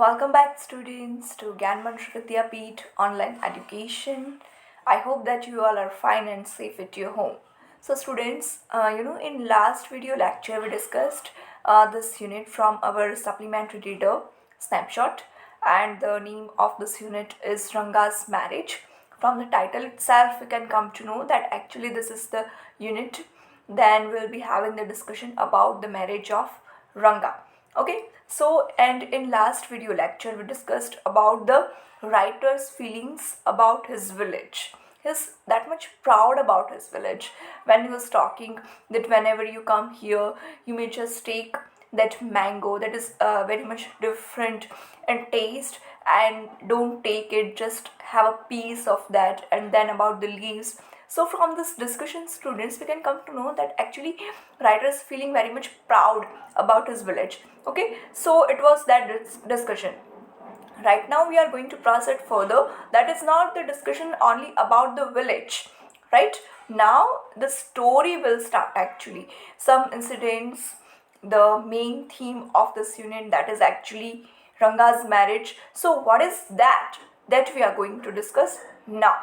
Welcome back, students, to Gyanmanjari Vidyapith online education. I hope that you all are fine and safe at your home. So, students, in last video lecture we discussed this unit from our supplementary reader snapshot, and the name of this unit is Ranga's marriage. From the title itself, we can come to know that actually this is the unit. Then we'll be having the discussion about the marriage of Ranga. Okay, so and in last video lecture we discussed about the writer's feelings about his village. He's that much proud about his village when he was talking that whenever you come here you may just take that mango that is very much different in taste, and don't take it, just have a piece of that. And then about the leaves, so from this discussion, students, we can come to know that actually writer is feeling very much proud about his village. Okay, so it was that discussion. Right now we are going to proceed further. That is not the discussion only about the village. Right now the story will start, actually some incidents, the main theme of this unit, that is actually Ranga's marriage. So what is that we are going to discuss now?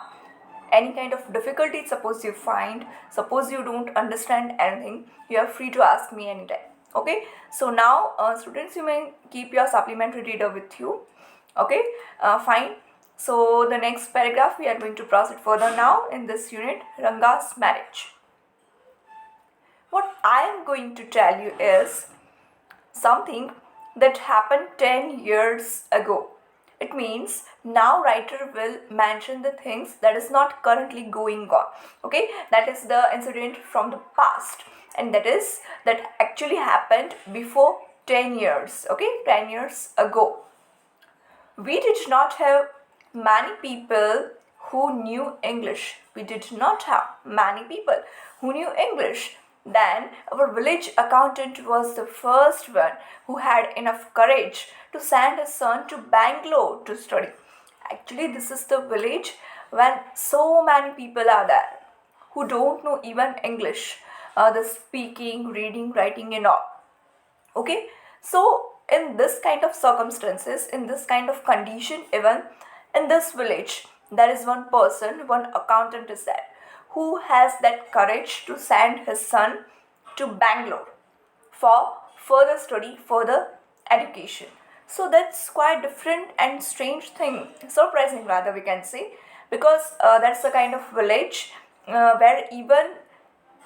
Any kind of difficulty suppose you find, suppose you don't understand anything, you are free to ask me anytime. Okay, so now students, you may keep your supplementary reader with you. Okay, fine. So the next paragraph we are going to proceed further now in this unit, Ranga's marriage. What I am going to tell you is something that happened 10 years ago. It means now writer will mention the things that is not currently going on. Okay, that is the incident from the past, and that actually happened before 10 years. Okay, 10 years ago. We did not have many people who knew English. We did not have many people who knew English. Then our village accountant was the first one who had enough courage to send his son to Bangalore to study. Actually, this is the village when so many people are there who don't know even English, the speaking, reading, writing and all. Okay, so in this kind of circumstances, in this kind of condition, even in this village, there is one person, one accountant is there, who has that courage to send his son to Bangalore for further study, further education. So that's quite different and strange thing, surprising rather we can say, because that's the kind of village where even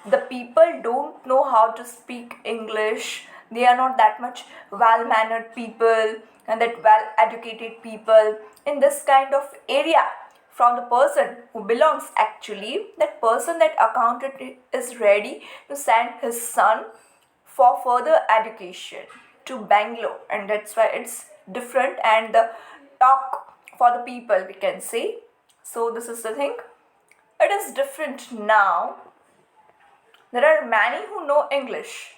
the people don't know how to speak English. They are not that much well mannered people and that well educated people in this kind of area. From the person who belongs, actually that person, that accountant is ready to send his son for further education to Bangalore, and that's why it's different and the talk for the people we can say. So this is the thing, it is different now. There are many who know English.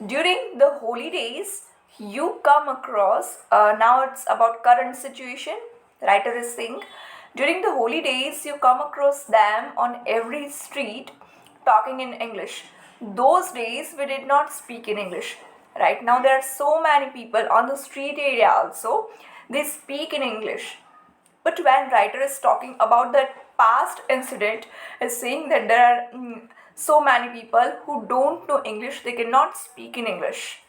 During the holidays you come across, now it's about current situation, writer is saying, during the holidays you come across them on every street talking in English. Those days we did not speak in English. Right now there are so many people on the street area also, they speak in English. But when writer is talking about that past incident, is saying that there are so many people who don't know English, they cannot speak in English.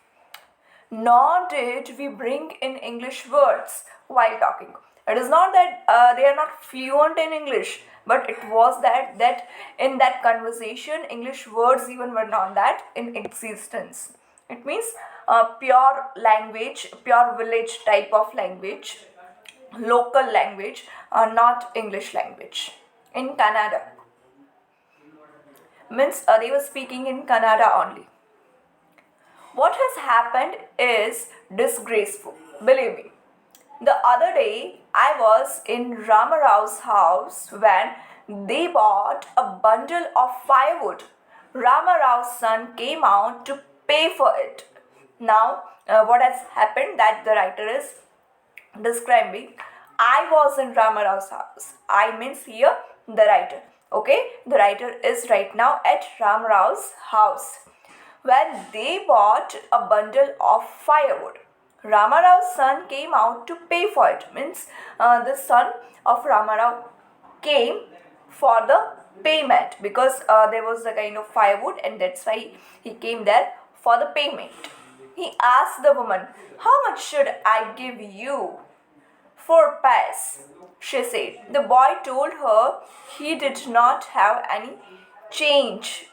Nor did we bring in English words while talking. It is not that they are not fluent in English, but it was that in that conversation English words even were not that in existence. It means pure language, pure village type of language, local language, not English language. In Canada, means they were speaking in Kannada only. What has happened is disgraceful, believe me. The other day I was in Ramarao's house when they bought a bundle of firewood. Ramarao's son came out to pay for it. Now what has happened, that the writer is describing. I was in Ramarao's house. I means here the writer. Okay, the writer is right now at Ramarao's house when they bought a bundle of firewood. Ramarao's son came out to pay for it. Means the son of Ramarao came for the payment because there was a kind of firewood, and that's why he came there for the payment. He asked the woman, "How much should I give you?" "4 paise," she said. The boy told her he did not have any change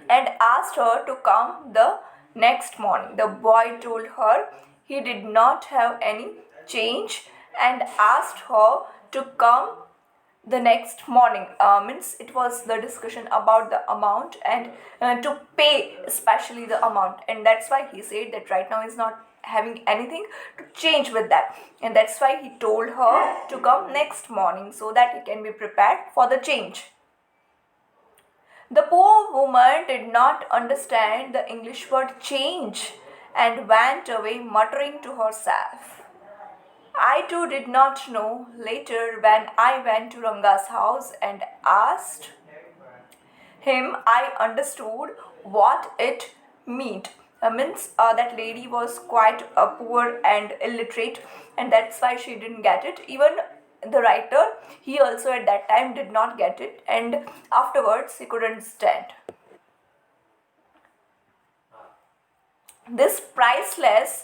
and asked her to come the next morning. The boy told her he did not have any change and asked her to come the next morning. Means it was the discussion about the amount and to pay especially the amount, and that's why he said that right now he's not having anything to change with that, and that's why he told her to come next morning so that he can be prepared for the change. The poor woman did not understand the English word change and went away muttering to herself. I too did not know. Later, when I went to Ranga's house and asked him, I understood what it meant. Means that lady was quite poor and illiterate, and that's why she didn't get it. Even the writer, he also at that time did not get it, and afterwards he couldn't stand. This priceless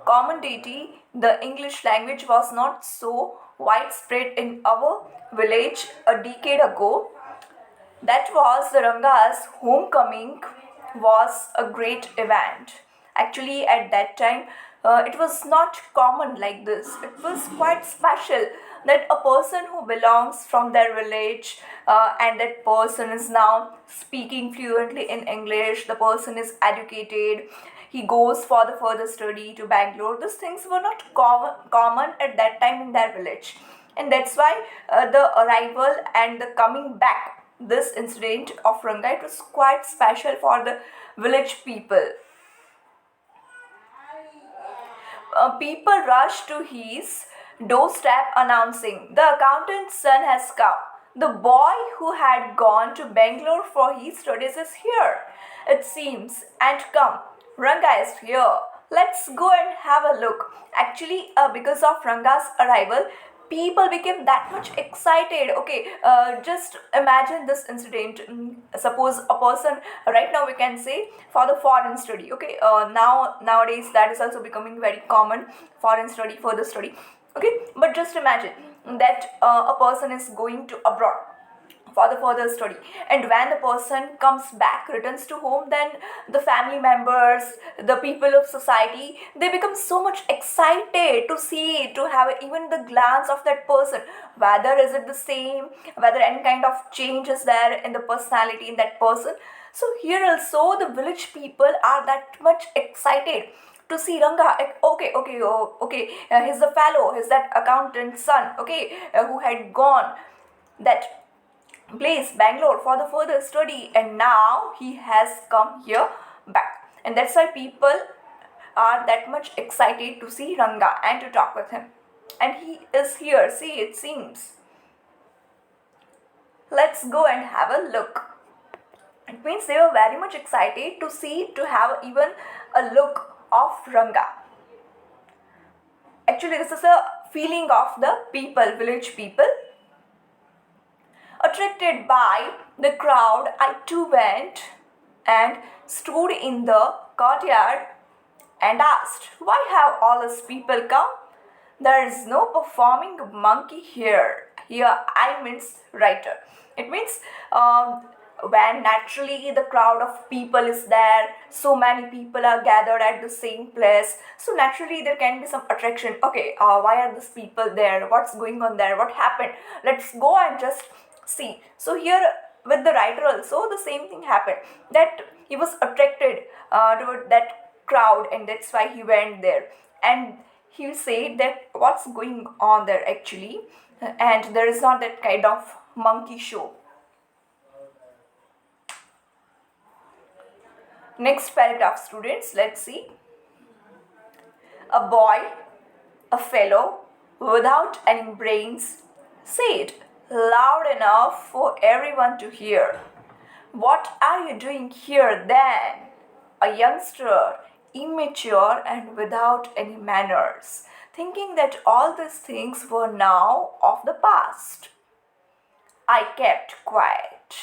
commodity, the English language, was not so widespread in our village a decade ago. That was the Ranga's homecoming was a great event. Actually, at that time, it was not common like this. It was quite special that a person who belongs from their village and that person is now speaking fluently in English, the person is educated, he goes for the further study to Bangalore. These things were not common at that time in their village, and that's why the arrival and the coming back, this incident of Ranga, it was quite special for the village people. People rushed to his doorstep announcing, "The accountant's son has come. The boy who had gone to Bangalore for his studies is here, it seems, and come. Ranga is here. Let's go and have a look." Actually, because of Ranga's arrival, people became that much excited. Okay, just imagine this incident. Suppose a person, right now we can say, for the foreign study. Okay, nowadays that is also becoming very common, foreign study, further study. Okay, but just imagine that a person is going to abroad for the further study, and when the person comes back, returns to home, then the family members, the people of society, they become so much excited to see, to have even the glance of that person, whether is it the same, whether any kind of change is there in the personality in that person. So here also the village people are that much excited to see Ranga. He's the fellow, he's that accountant's son, okay, who had gone that place Bangalore for the further study, and now he has come here back, and that's why people are that much excited to see Ranga and to talk with him, and he is here. See, it seems. Let's go and have a look. It means they were very much excited to see, to have even a look of Ranga. Actually, this is a feeling of the people, village people. Attracted by the crowd, I too went and stood in the courtyard and asked, "Why have all these people come? There is no performing monkey here." Here I means writer. It means when naturally the crowd of people is there, so many people are gathered at the same place, so naturally there can be some attraction. Okay, why are these people there? What's going on there? What happened? Let's go and just see. So here with the writer also the same thing happened, that he was attracted toward that crowd, and that's why he went there, and he said that what's going on there actually, and there is not that kind of monkey show. Next paragraph, students, let's see. A boy, a fellow without any brains, said loud enough for everyone to hear, "What are you doing here then?" A youngster immature and without any manners, thinking that all these things were now of the past. I kept quiet.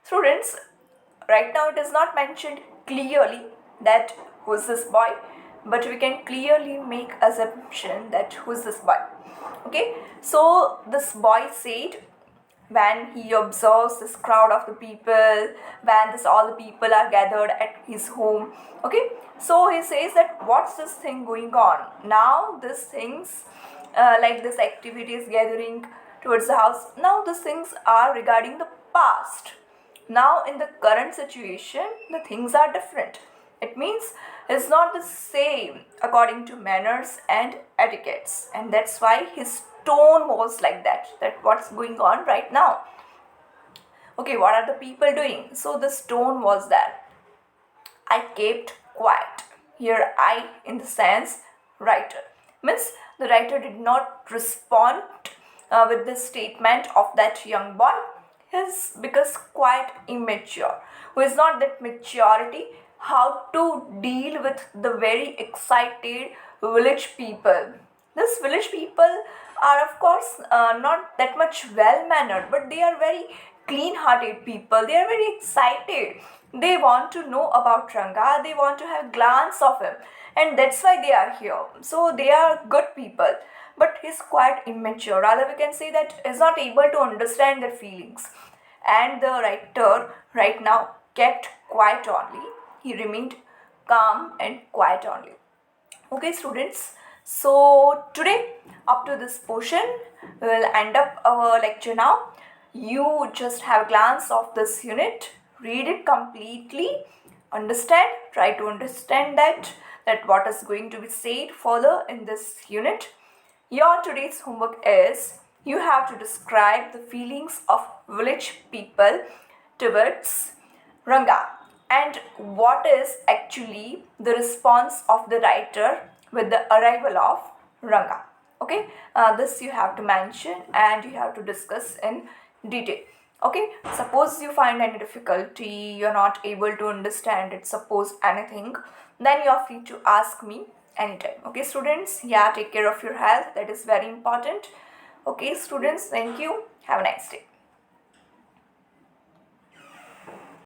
Students, right now it is not mentioned clearly that who's this boy, but we can clearly make assumption that who's this boy. Okay, so this boy said, when he observes this crowd of the people, when this all the people are gathered at his home, okay, so he says that what's this thing going on now, these things, like this activity is gathering towards the house, now these things are regarding the past. Now in the current situation the things are different. It means it's not the same according to manners and etiquettes, and that's why his tone was like that what's going on right now. Okay, what are the people doing? So this tone was that I kept quiet. Here I in the sense writer, means the writer did not respond with the statement of that young boy. Is because quite immature, who is not that maturity how to deal with the very excited village people. This village people are of course not that much well mannered, but they are very clean hearted people. They are very excited. They want to know about Ranga, they want to have a glance of him, and that's why they are here. So they are good people, but he's quite immature. Rather, we can say that he's not able to understand their feelings. And the writer right now kept quiet only. He remained calm and quiet only. Okay, students. So today, up to this portion, we will end up our lecture now. You just have a glance of this unit, read it completely, understand, try to understand that what is going to be said further in this unit. Your today's homework is you have to describe the feelings of village people towards Ranga and what is actually the response of the writer with the arrival of Ranga. Okay, this you have to mention and you have to discuss in detail. Okay, suppose you find any difficulty, you're not able to understand it, suppose anything, then you are free to ask me anytime. Okay, students, yeah, take care of your health, that is very important. Okay, students, thank you, have a nice day.